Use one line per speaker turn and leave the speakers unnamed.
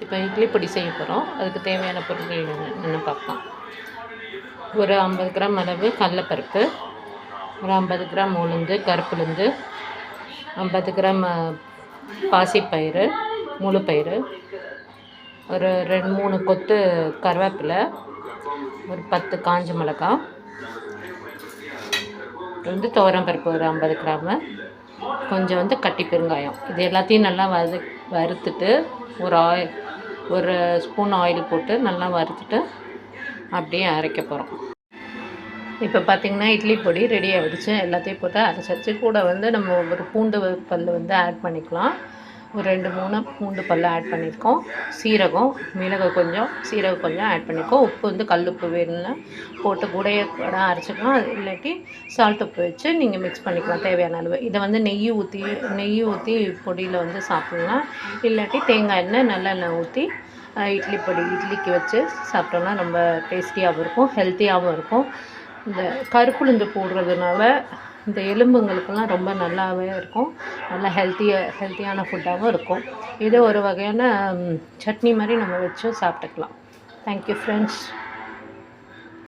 இப்போ இட்லி பொடி செய்ய போகிறோம். அதுக்கு தேவையான பொருட்கள் என்னென்னு பார்க்கலாம். ஒரு 50 கிராம் அளவு கடலைப்பருப்பு, ஒரு 50 கிராம் உளுந்து, கருப்புளுந்து, 50 கிராம் பாசிப்பயிறு, முழு பயிறு, ஒரு 2-3 கொத்து கருவேப்பிலை, ஒரு 10 காஞ்ச மிளகாய், துவரம் பருப்பு ஒரு 50 கிராமு, கொஞ்சம் கட்டி பெருங்காயம். இது எல்லாத்தையும் நல்லா வறுத்துட்டு ஒரு ஸ்பூன் ஆயில் போட்டு நல்லா வறுத்துட்டு அப்படியே அரைக்க போகிறோம். இப்போ பார்த்திங்கன்னா இட்லி பொடி ரெடி ஆகிடுச்சு. எல்லாத்தையும் போட்டு அரைச்சாச்சு. கூட நம்ம ஒரு பூண்டு பல் ஆட் பண்ணிக்கலாம். ஒரு 2-3 பூண்டு பல் ஆட் பண்ணியிருக்கோம். சீரகம், மிளகு கொஞ்சம், சீரகம் கொஞ்சம் ஆட் பண்ணியிருக்கோம். உப்பு கல் உப்பு வேணும்னா போட்டு கூடயே அரைச்சிக்கலாம். இல்லாட்டி சால்ட் உப்பு வச்சு நீங்கள் மிக்ஸ் பண்ணிக்கலாம் தேவையான அளவு. இதை நெய் ஊற்றி பொடியில் சாப்பிட்லாம். இல்லாட்டி தேங்காய் எண்ணெய் நல்லெண்ணெய் ஊற்றி இட்லிக்கு வச்சு சாப்பிட்டோம்னா ரொம்ப டேஸ்டியாகவும் இருக்கும், ஹெல்த்தியாகவும் இருக்கும். இந்த கருப்புளுந்து போடுறதுனால இந்த எலும்புங்களுக்கெல்லாம் ரொம்ப நல்லாவே இருக்கும். நல்லா ஹெல்த்தியான ஃபுட்டாகவும் இருக்கும். இது ஒரு வகையான சட்னி மாதிரி நம்ம வச்சு சாப்பிட்டுக்கலாம். Thank you friends.